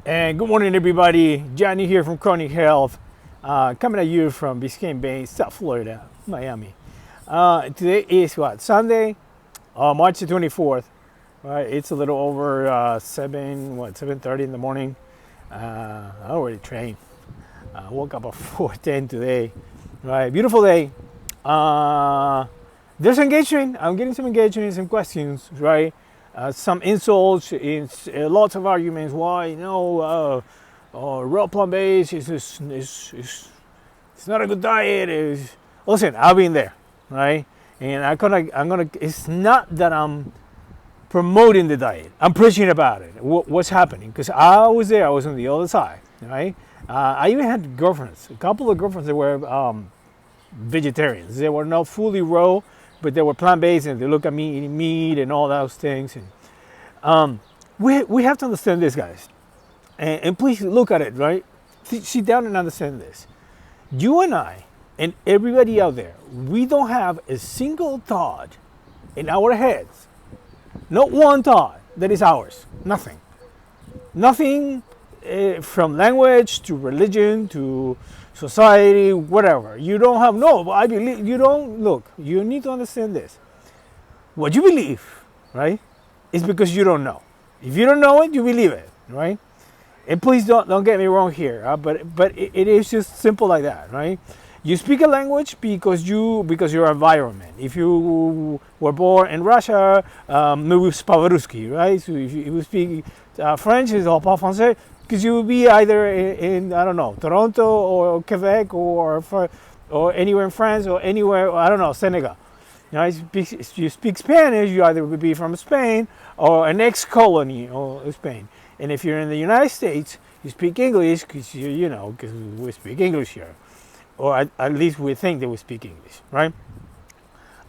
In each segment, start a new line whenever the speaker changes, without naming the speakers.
And good morning, everybody. Johnny here from Chronic Health, coming at you from Biscayne Bay, South Florida, Miami. Today is what, Sunday, March the 24th. Right, it's a little over 7:30 in the morning. I already trained. I woke up at 4:10 today. Right, beautiful day. There's engagement. I'm getting some engagement, some questions. Right. Some insults, lots of arguments. Why raw plant-based is it's not a good diet. Listen, I've been there, right? And I'm gonna. It's not that I'm promoting the diet. I'm preaching about it. What's happening? Because I was there. I was on the other side, right? I even had girlfriends. A couple of girlfriends that were vegetarians. They were not fully raw, but they were plant-based, and they look at me eating meat and all those things. And we have to understand this, guys. And please look at it, right? Sit down and understand this. You and I and everybody out there, we don't have a single thought in our heads. Not one thought that is ours. Nothing. Nothing from language to religion to society, whatever. You don't have, no, I believe, you don't, look, you need to understand this. What you believe, right, is because you don't know. If you don't know it, you believe it, right? And please don't get me wrong here, but it is just simple like that, right? You speak a language because your environment. If you were born in Russia, maybe Spavarusky, right? So if you speak French, it's all pas français. Because you would be either in I don't know, Toronto or Quebec or anywhere in France or anywhere, I don't know, Senegal. You speak Spanish, you either would be from Spain or an ex-colony of Spain. And if you're in the United States, you speak English because because we speak English here. Or at least we think that we speak English, right?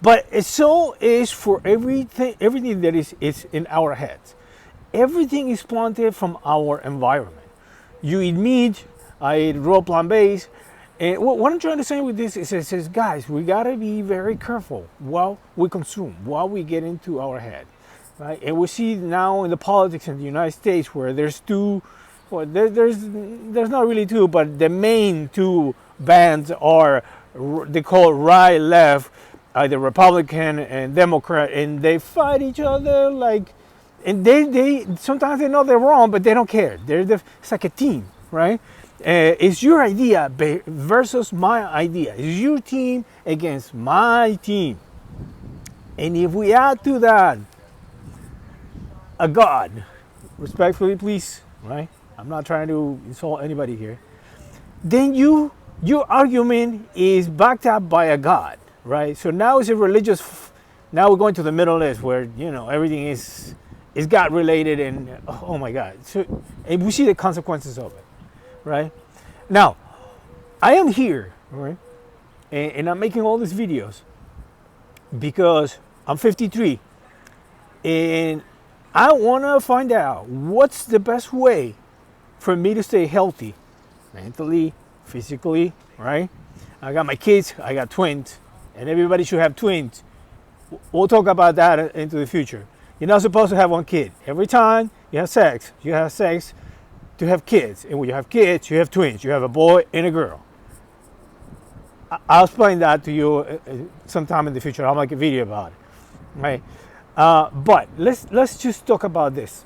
But it so is for everything that is in our heads. Everything is planted from our environment. You eat meat, I eat raw plant-based. And what I'm trying to say with this is, guys, we gotta be very careful what we consume, what we get into our head, right? And we see now in the politics in the United States where there's there's not really two, but the main two bands are, they call right, left, either Republican and Democrat, and they fight each other like. And they sometimes they know they're wrong, but they don't care. It's like a team, right? It's your idea versus my idea. It's your team against my team. And if we add to that a God, respectfully, please, right? I'm not trying to insult anybody here. Then your argument is backed up by a God, right? So now it's a religious. Now we're going to the Middle East where everything is God related, and oh my God. So, and we see the consequences of it, right? Now, I am here, right? And I'm making all these videos because I'm 53 and I want to find out what's the best way for me to stay healthy, mentally, physically, right? I got my kids, I got twins, and everybody should have twins. We'll talk about that into the future. You're not supposed to have one kid. Every time you have sex to have kids. And when you have kids, you have twins. You have a boy and a girl. I'll explain that to you sometime in the future. I'll make a video about it. Right? But let's just talk about this.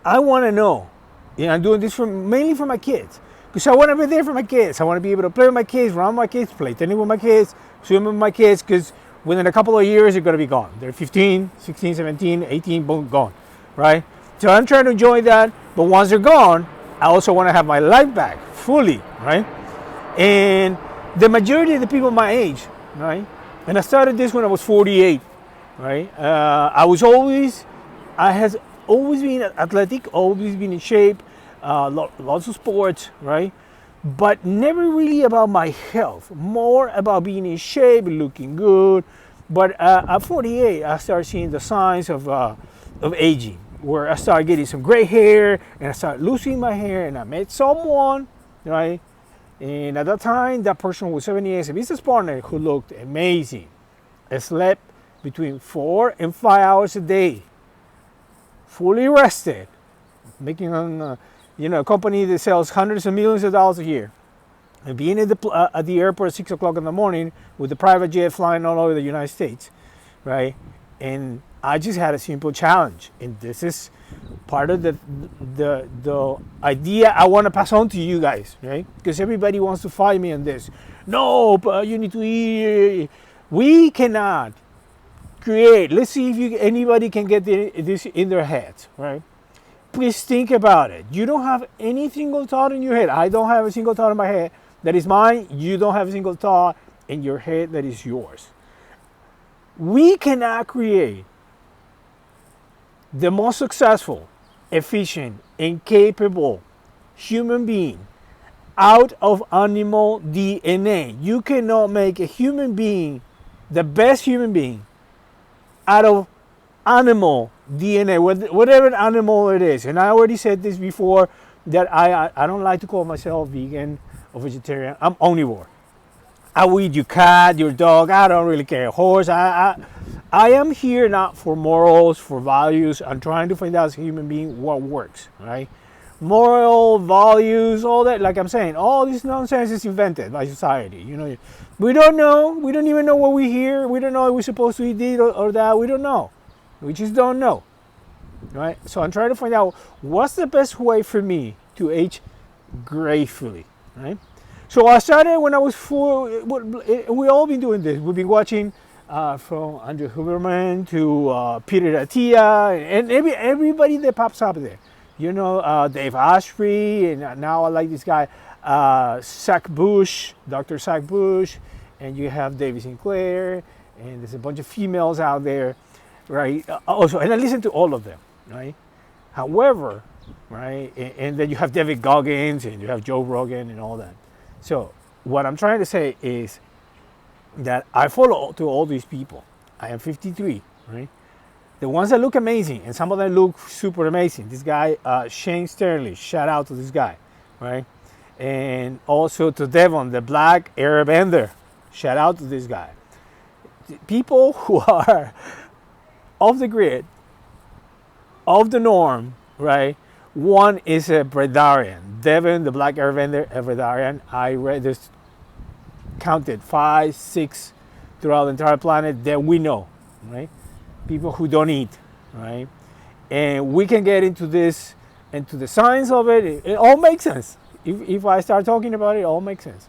I want to know. I'm doing this mainly for my kids. Because I want to be there for my kids. I want to be able to play with my kids, run with my kids, play tennis with my kids, swim with my kids, because within a couple of years, they're going to be gone. They're 15, 16, 17, 18, boom, gone, right? So I'm trying to enjoy that, but once they're gone, I also want to have my life back fully, right? And the majority of the people my age, right? And I started this when I was 48, right? I has always been athletic, always been in shape, lots of sports, right? But never really about my health, more about being in shape, looking good. But at 48, I started seeing the signs of aging, where I started getting some gray hair, and I started losing my hair, and I met someone, right? And at that time, that person was 7 years, a business partner who looked amazing. I slept between 4 and 5 hours a day, fully rested, making on, a company that sells hundreds of millions of dollars a year, and being at the airport at 6 o'clock in the morning with the private jet flying all over the United States, right? And I just had a simple challenge, and this is part of the idea I want to pass on to you guys, right? Because everybody wants to fight me on this. No, but you need to eat. We cannot create. Let's see if anybody can get this in their heads, right? Please think about it. You don't have any single thought in your head. I don't have a single thought in my head that is mine. You don't have a single thought in your head that is yours. We cannot create the most successful, efficient, and capable human being out of animal DNA. You cannot make a human being, the best human being, out of animal DNA, whatever animal it is. And I already said this before, that I don't like to call myself vegan or vegetarian. I'm omnivore. I will eat your cat, your dog. I don't really care. Horse. I am here not for morals, for values. I'm trying to find out as a human being what works, right? Moral, values, all that. Like I'm saying, all this nonsense is invented by society. We don't know. We don't even know what we hear. We don't know if we're supposed to eat this or that. We don't know. We just don't know, right? So I'm trying to find out what's the best way for me to age gracefully, right? So I started when I was 4. We all been doing this. We've been watching from Andrew Huberman to Peter Attia, and everybody that pops up there. Dave Asprey, and now I like this guy, Zach Bush, Dr. Zach Bush, and you have David Sinclair, and there's a bunch of females out there, right? Also, and I listen to all of them, right? However, right, and then you have David Goggins, and you have Joe Rogan, and all that. So what I'm trying to say is that I follow to all these people. I am 53, right? The ones that look amazing, and some of them look super amazing. This guy, Shane Sterling, shout out to this guy, right? And also to Devon, the black Arab Ender, shout out to this guy. People who are off the grid, off the norm, right? One is a Breatharian. Devon, the black Arab Ender, a Breatharian. I read this, counted 5, 6 throughout the entire planet that we know, right? People who don't eat, right? And we can get into this, into the science of it. It all makes sense. If I start talking about it, it all makes sense,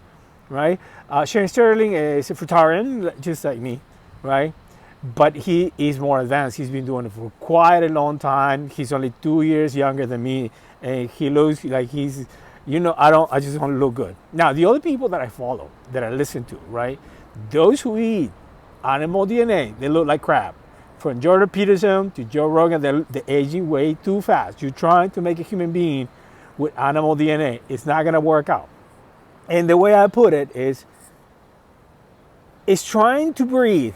right? Shane Sterling is a fruitarian, just like me, right? But he is more advanced. He's been doing it for quite a long time. He's only 2 years younger than me, and he looks like he's, I just want to look good. Now, the other people that I follow, that I listen to, right? Those who eat animal DNA, they look like crap. From Jordan Peterson to Joe Rogan, they're aging way too fast. You're trying to make a human being with animal DNA. It's not going to work out. And the way I put it is, it's trying to breathe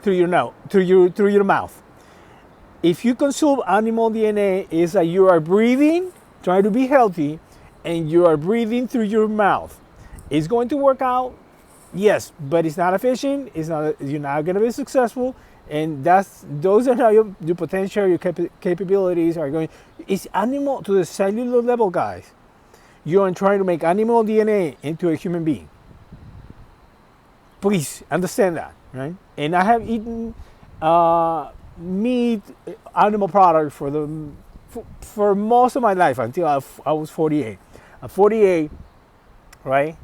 through your nose, through your mouth. If you consume animal DNA, it's like you are breathing, trying to be healthy, and you are breathing through your mouth. It's going to work out, yes, but it's not efficient. You're not going to be successful, and those are how your potential, your capabilities are going. It's animal to the cellular level, guys. You are trying to make animal DNA into a human being. Please understand that, right? And I have eaten meat, animal products for most of my life until I was 48. At 48, right?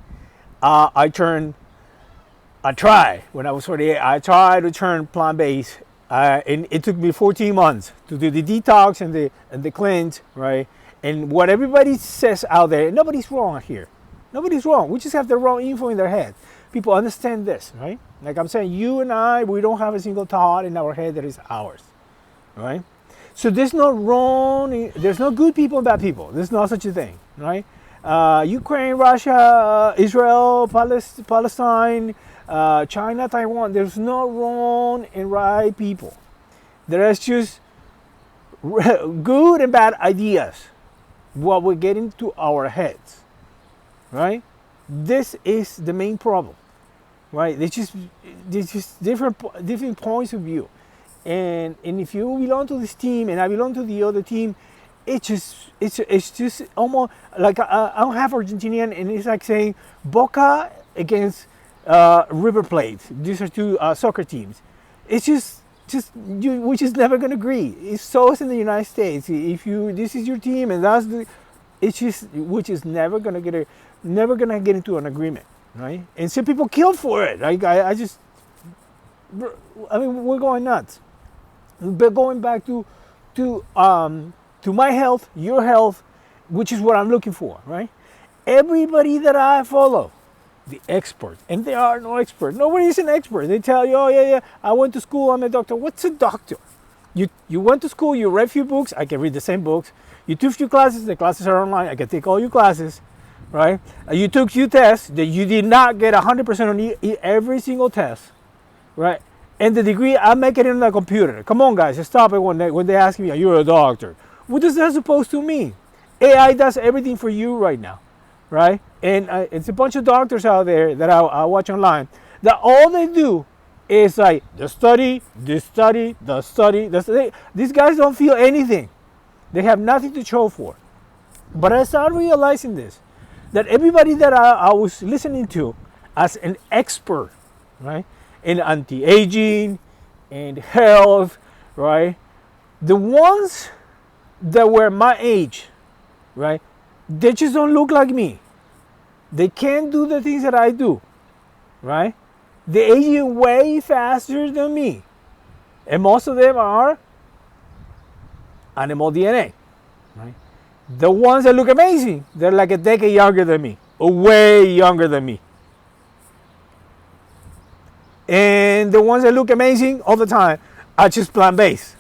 When I was 48, I tried to turn plant-based, and it took me 14 months to do the detox and the cleanse, right? And what everybody says out there, nobody's wrong here. Nobody's wrong. We just have the wrong info in their head. People understand this, right? Like I'm saying, you and I, we don't have a single thought in our head that is ours, right? So there's no wrong, there's no good people and bad people. There's no such a thing, right? Ukraine, Russia, Israel, Palestine, China, Taiwan, there's no wrong and right people. There is just good and bad ideas, what we get into our heads, right? This is the main problem, right? There's just different points of view. And if you belong to this team and I belong to the other team, it's just almost like I'm half Argentinian, and it's like saying Boca against River Plate. These are two soccer teams. It's just we're just never gonna agree. It's so in the United States. If you this is your team and that's the, it's just which is never gonna get into an agreement, right? And some people kill for it. Like I mean, we're going nuts. But going back to my health, your health, which is what I'm looking for, right? Everybody that I follow, the expert, and there are no experts. Nobody is an expert. They tell you, oh yeah, I went to school, I'm a doctor. What's a doctor? You went to school, you read a few books, I can read the same books. You took a few classes, the classes are online, I can take all your classes, right? You took few tests that you did not get 100% on every single test, right? And the degree, I make it in the computer. Come on, guys, stop it when they ask me, you're a doctor. What is that supposed to mean? AI does everything for you right now, right? And it's a bunch of doctors out there that I watch online that all they do is like the study. These guys don't feel anything. They have nothing to show for. But I started realizing this, that everybody that I was listening to as an expert, right? In anti-aging and health, right? The ones that were my age, right? They just don't look like me. They can't do the things that I do, right? They're aging way faster than me. And most of them are animal DNA, right? The ones that look amazing, they're like a decade younger than me, or way younger than me. And the ones that look amazing all the time are just plant-based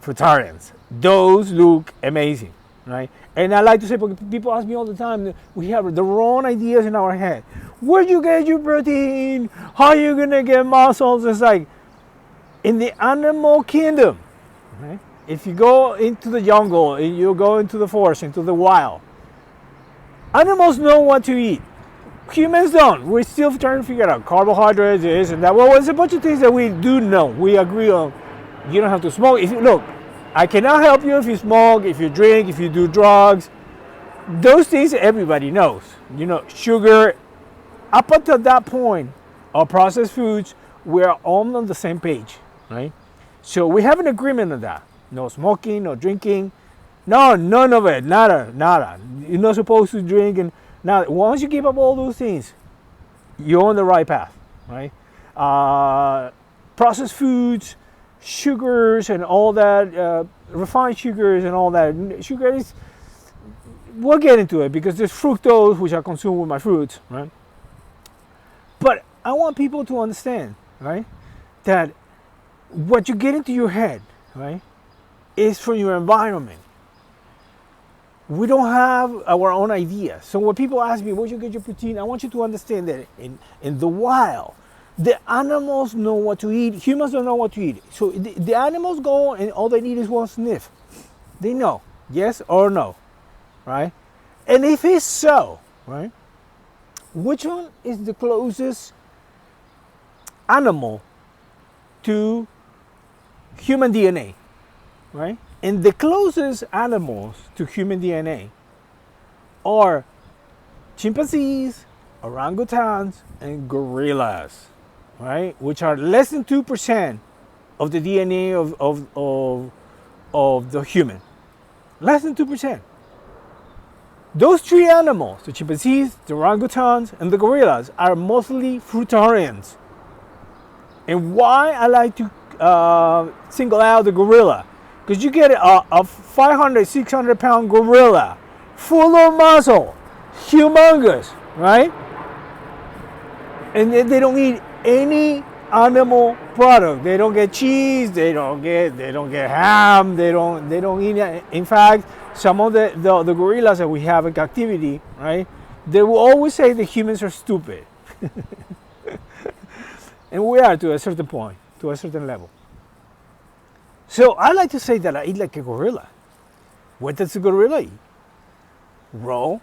fruitarians. Those look amazing, right? And I like to say, because people ask me all the time, we have the wrong ideas in our head. Where do you get your protein? How are you gonna get muscles? It's like in the animal kingdom, right? If you go into the jungle, and you go into the forest, into the wild, animals know what to eat. Humans don't. We're still trying to figure out carbohydrates, this and that. Well, there's a bunch of things that we do know. We agree on. You don't have to smoke. Look, I cannot help you if you smoke, if you drink, if you do drugs. Those things everybody knows. You know, sugar. Up until that point, our processed foods, we're all on the same page, right? So we have an agreement on that. No smoking, no drinking. No, none of it. Nada. You're not supposed to drink. And now, once you give up all those things, you're on the right path, right? Processed foods, sugars, and all that, refined sugars and all that. Sugar is, we'll get into it because there's fructose, which I consume with my fruits, right? But I want people to understand, right, that what you get into your head, right, is from your environment. We don't have our own ideas. So when people ask me, where do you get your protein? I want you to understand that in the wild, the animals know what to eat. Humans don't know what to eat. So the animals go and all they need is one sniff. They know, yes or no, right? And if it's so, right, which one is the closest animal to human DNA, right? And the closest animals to human DNA are chimpanzees, orangutans, and gorillas, right? Which are less than 2% of the DNA of the human. Less than 2%. Those three animals, the chimpanzees, the orangutans, and the gorillas, are mostly fruitarians. And why I like to single out the gorilla? Because you get a 500, 600 pound gorilla full of muscle, humongous, right? And they don't eat any animal product. They don't get cheese, they don't get ham, they don't eat. In fact, some of the gorillas that we have in captivity, right? They will always say the humans are stupid. And we are to a certain point, to a certain level. So I like to say that I eat like a gorilla. What does a gorilla eat? Raw,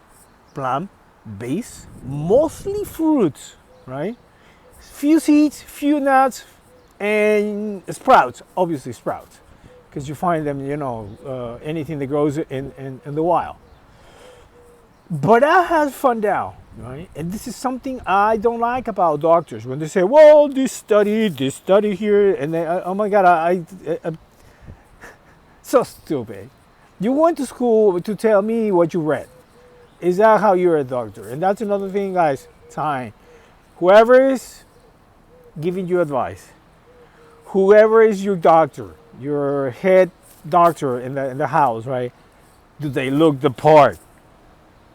plant-based, mostly fruits, right? Few seeds, few nuts, and sprouts, obviously sprouts. because you find them, anything that grows in the wild. But I have found out, right? And this is something I don't like about doctors when they say, "Well, this study here," and then, oh my God, I so stupid. You went to school to tell me what you read. Is that how you're a doctor? And that's another thing, guys. Time. Whoever is giving you advice, whoever is your doctor, your head doctor in the house, right? Do they look the part?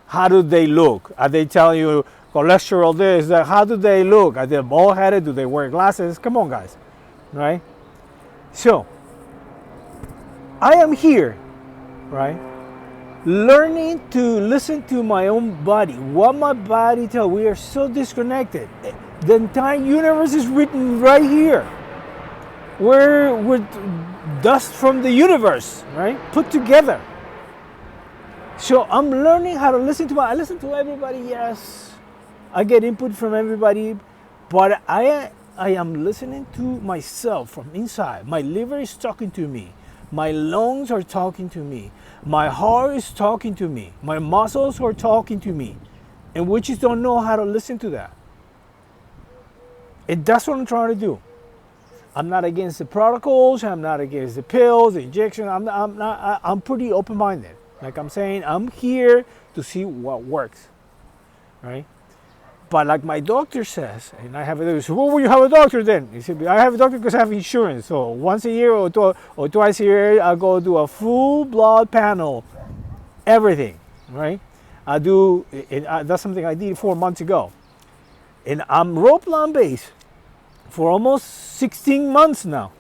How do they look? Are they telling you cholesterol this, that? How do they look? Are they bald headed? Do they wear glasses? Come on, guys, right? So, I am here, right? Learning to listen to my own body, what my body tells. We are so disconnected. The entire universe is written right here. We're dust from the universe, right? Put together. So I'm learning how to listen to I listen to everybody, yes. I get input from everybody, but I am listening to myself from inside. My liver is talking to me. My lungs are talking to me. My heart is talking to me. My muscles are talking to me. And we just don't know how to listen to that. And that's what I'm trying to do. I'm not against the protocols. I'm not against the pills, the injection. I'm pretty open-minded. Like I'm saying, I'm here to see what works, right? But like my doctor says, and I have a doctor, so what will you have a doctor then? He said, I have a doctor because I have insurance. So once a year or twice a year, I go do a full blood panel, everything, right? I do, that's something I did 4 months ago. And I'm RawPlant-based for almost 16 months now,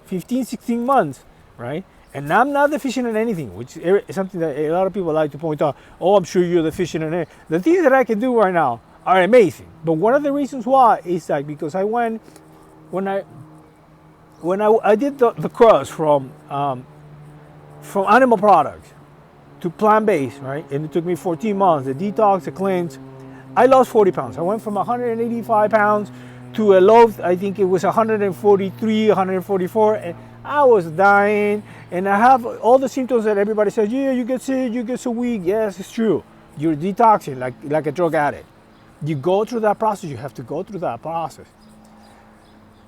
15, 16 months, right? And I'm not deficient in anything, which is something that a lot of people like to point out. Oh, I'm sure you're deficient in it. The things that I can do right now are amazing. But one of the reasons why is that because I went, when I did the cross from animal products to plant-based, right? And it took me 14 months, the detox, the cleanse. I lost 40 pounds. I went from 185 pounds to a low, I think it was 143, 144. And I was dying, and I have all the symptoms that everybody says, yeah, you get sick, you get so weak. Yes, it's true. You're detoxing like a drug addict. You go through that process. You have to go through that process.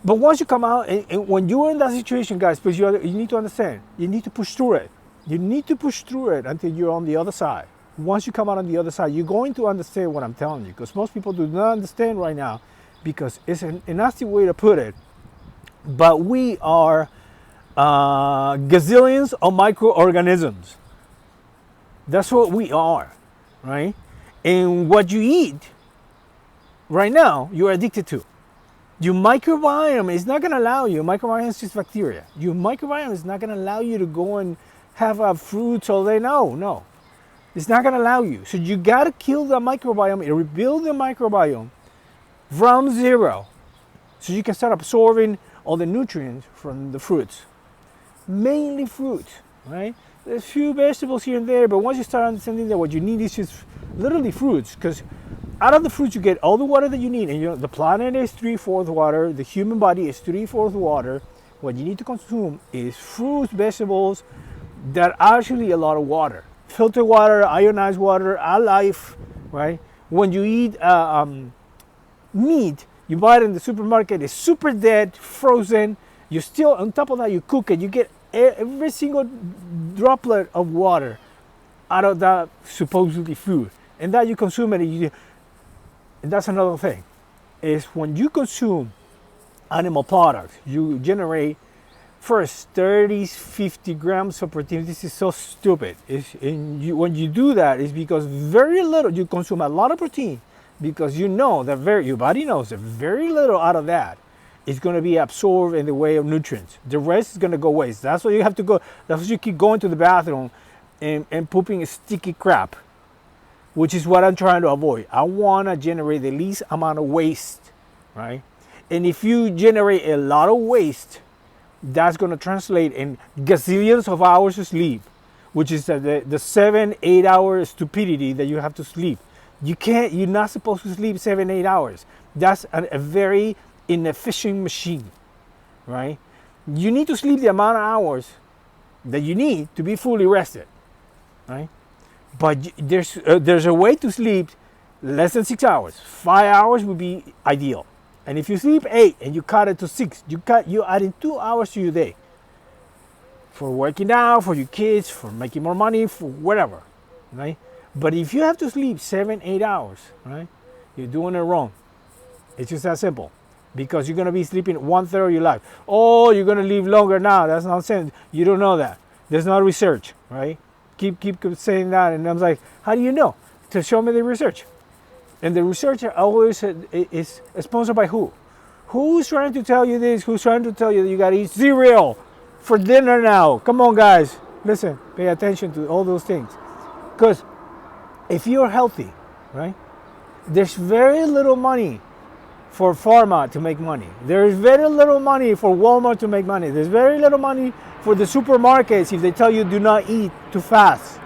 But once you come out, and when you're in that situation, guys, please, you need to understand, you need to push through it. You need to push through it until you're on the other side. Once you come out on the other side, you're going to understand what I'm telling you, because most people do not understand right now, because it's a nasty way to put it, but we are gazillions of microorganisms. That's what we are, right? And what you eat right now, you're addicted to. Your microbiome is not going to allow you. Microbiome is just bacteria. Your microbiome is not going to allow you to go and have fruits all day. No. It's not going to allow you. So you got to kill the microbiome and rebuild the microbiome from zero, so you can start absorbing all the nutrients from the fruits. Mainly fruits, right? There's a few vegetables here and there, but once you start understanding that what you need is just literally fruits, because out of the fruits you get all the water that you need, and the planet is 3/4 water, the human body is 3/4 water. What you need to consume is fruits, vegetables that are actually a lot of water. Filtered water, ionized water, our life, right? When you eat meat, you buy it in the supermarket, it's super dead, frozen. You still, on top of that, you cook it, you get every single droplet of water out of that supposedly food, and that you consume it. And that's another thing, is when you consume animal products, you generate first 30, 50 grams of protein. This is so stupid. When you do that, it's because very little, you consume a lot of protein, because you know that your body knows that very little out of that is going to be absorbed in the way of nutrients. The rest is going to go waste. That's why you have to go. That's why you keep going to the bathroom and pooping sticky crap, which is what I'm trying to avoid. I want to generate the least amount of waste, right? And if you generate a lot of waste, that's going to translate in gazillions of hours of sleep, which is the 7-8 hour stupidity that you have to sleep. You're not supposed to sleep 7-8 hours. That's a very inefficient machine, right? You need to sleep the amount of hours that you need to be fully rested, right? But there's a way to sleep less than 6 hours. 5 hours would be ideal. And if you sleep 8 and you cut it to 6, you adding 2 hours to your day for working out, for your kids, for making more money, for whatever, right? But if you have to sleep 7, 8 hours, right, you're doing it wrong. It's just that simple. Because you're going to be sleeping 1/3 of your life. Oh, you're going to live longer now. That's nonsense. You don't know that. There's no research, right? Keep saying that. And I'm like, how do you know? To show me the research. And the research always is sponsored by who? Who's trying to tell you this? Who's trying to tell you that you got to eat cereal for dinner now? Come on, guys. Listen, pay attention to all those things. Because if you're healthy, right, there's very little money for pharma to make money. There is very little money for Walmart to make money. There's very little money for the supermarkets if they tell you do not eat too fast.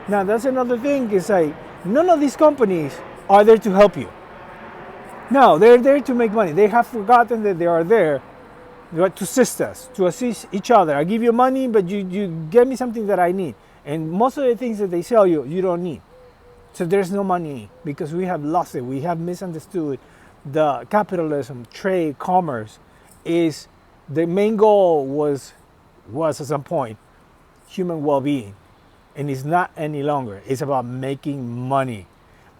Now that's another thing, is like none of these companies are there to help you. No, they're there to make money. They have forgotten that they are there to assist us, to assist each other. I give you money, but you get me something that I need. And most of the things that they sell you, you don't need. So there's no money because we have lost it. We have misunderstood the capitalism, trade, commerce is the main goal was at some point human well-being, and it's not any longer. It's about making money.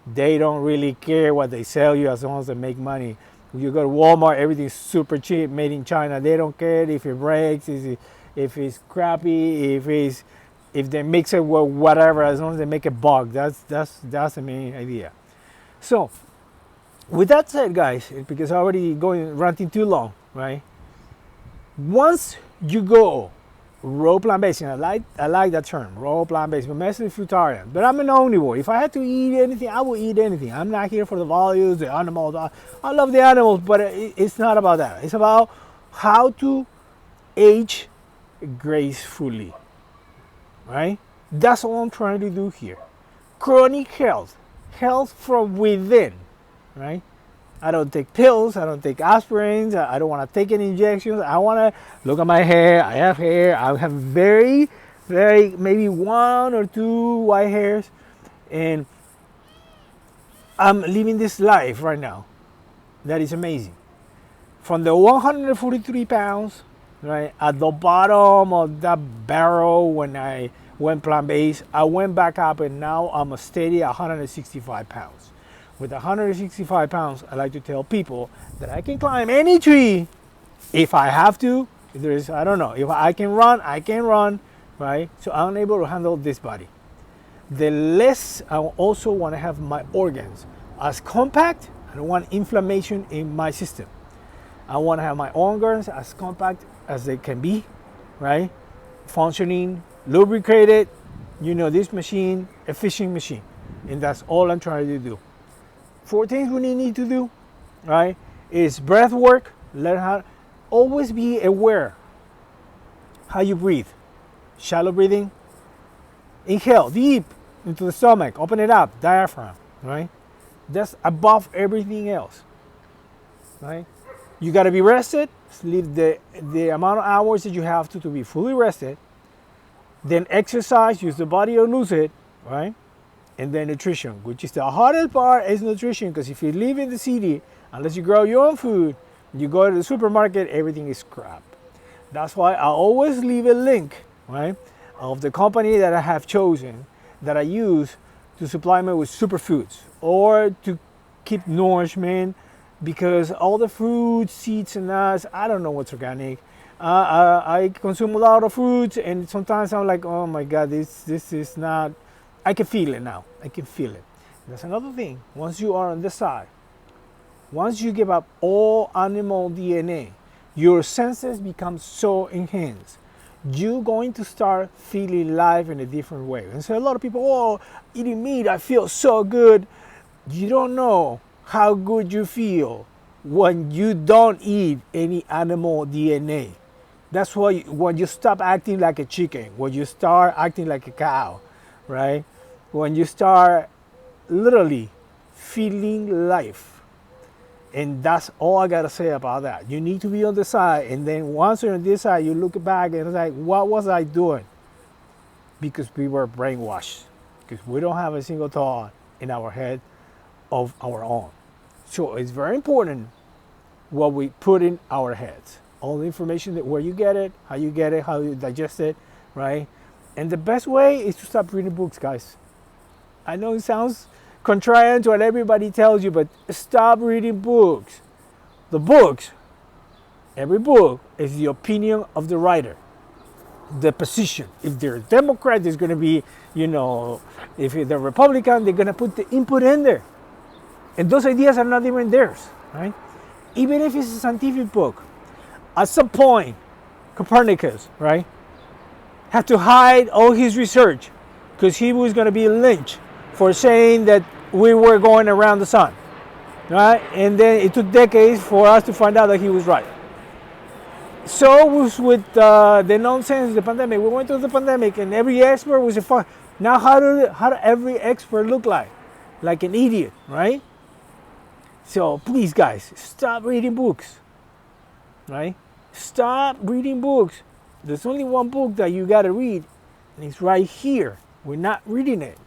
They don't really care what they sell you as long as they make money. You go to Walmart, everything's super cheap, made in China. They don't care if it breaks, if it's crappy, if they mix it with whatever, as long as they make a buck. That's the main idea. So with that said, guys, because I'm already ranting too long, right? Once you go raw plant-based, and I like that term, raw plant-based, but mostly fruitarian. But I'm an omnivore. If I had to eat anything, I would eat anything. I'm not here for the values, the animals. I love the animals, but it's not about that. It's about how to age gracefully, right? That's all I'm trying to do here. Chronic health from within, right? I don't take pills. I don't take aspirins. I don't want to take any injections. I want to look at my hair. I have hair. I have very, very, maybe 1 or 2 white hairs. And I'm living this life right now. That is amazing. From the 143 pounds, right, at the bottom of that barrel when I went plant-based, I went back up and now I'm a steady 165 pounds. With 165 pounds, I like to tell people that I can climb any tree if I have to. If there's, I don't know, if I can run, right? So I'm able to handle this body. The less I also want to have my organs as compact. I don't want inflammation in my system. I want to have my organs as compact as they can be, right? Functioning, lubricated, this machine, efficient machine. And that's all I'm trying to do. 4 things we need to do, right, is breath work. Always be aware how you breathe. Shallow breathing. Inhale deep into the stomach. Open it up, diaphragm, right? That's above everything else, right? You got to be rested. Sleep the amount of hours that you have to be fully rested. Then exercise, use the body or lose it, right? And then nutrition, which is the hardest part, is nutrition, because if you live in the city, unless you grow your own food, you go to the supermarket, everything is crap. That's why I always leave a link, right, of the company that I have chosen, that I use to supply me with superfoods or to keep nourishment, because all the fruits, seeds, and nuts, I don't know what's organic. I consume a lot of fruits, and sometimes I'm like, oh my God, this is not. I can feel it now. I can feel it. That's another thing. Once you are on this side, once you give up all animal DNA, your senses become so enhanced. You're going to start feeling life in a different way. And so a lot of people, oh, eating meat, I feel so good. You don't know how good you feel when you don't eat any animal DNA. That's why when you stop acting like a chicken, when you start acting like a cow, right? When you start literally feeling life, And that's all I gotta say about that. You need to be on the side, and then once you're on this side, you look back and it's like, what was I doing? Because we were brainwashed. Because we don't have a single thought in our head of our own. So it's very important what we put in our heads. All the information that where you get it, how you digest it, right? And the best way is to stop reading books, guys. I know it sounds contrarian to what everybody tells you, but stop reading books. The books, every book is the opinion of the writer, the position. If they're a Democrat, there's going to be, if they're Republican, they're going to put the input in there. And those ideas are not even theirs, right? Even if it's a scientific book, at some point, Copernicus, right, had to hide all his research because he was going to be lynched for saying that we were going around the sun, right? And then it took decades for us to find out that he was right. So it was with the nonsense, the pandemic. We went through the pandemic, and every expert was a fun. Now, how do every expert look like? Like an idiot, right? So please, guys, stop reading books, right? Stop reading books. There's only one book that you got to read, and it's right here. We're not reading it.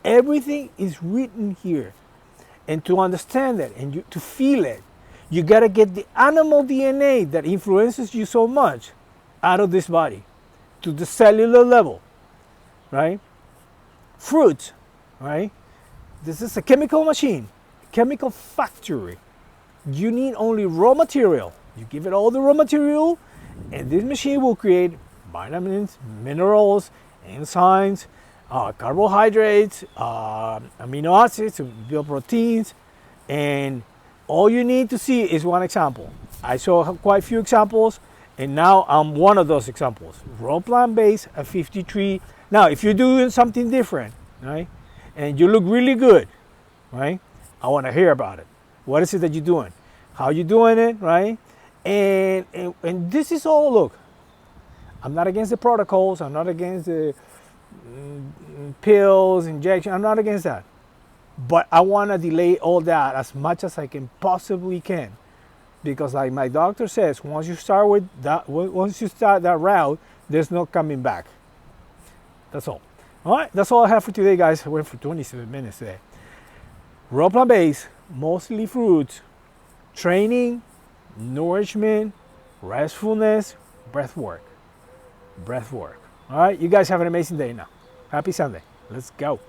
Everything is written here. And to understand it and to feel it, you got to get the animal DNA that influences you so much out of this body to the cellular level, right? Fruits, right? This is a chemical machine, chemical factory. You need only raw material. You give it all the raw material, and this machine will create vitamins, minerals, enzymes, carbohydrates, amino acids to build proteins, and all you need to see is one example. I saw quite a few examples, and now I'm one of those examples. Raw plant-based at 53. Now, if you're doing something different, right, and you look really good, right, I want to hear about it. What is it that you're doing? How you doing it, right? And this is all, look, I'm not against the protocols. I'm not against the pills, injection. I'm not against that. But I want to delay all that as much as I can possibly can. Because like my doctor says, once you start that route, there's no coming back. That's all. All right, that's all I have for today, guys. I went for 27 minutes today. Raw plant-based, mostly fruits, training, nourishment, restfulness, breath work. All right, you guys have an amazing day now. Happy Sunday. Let's go.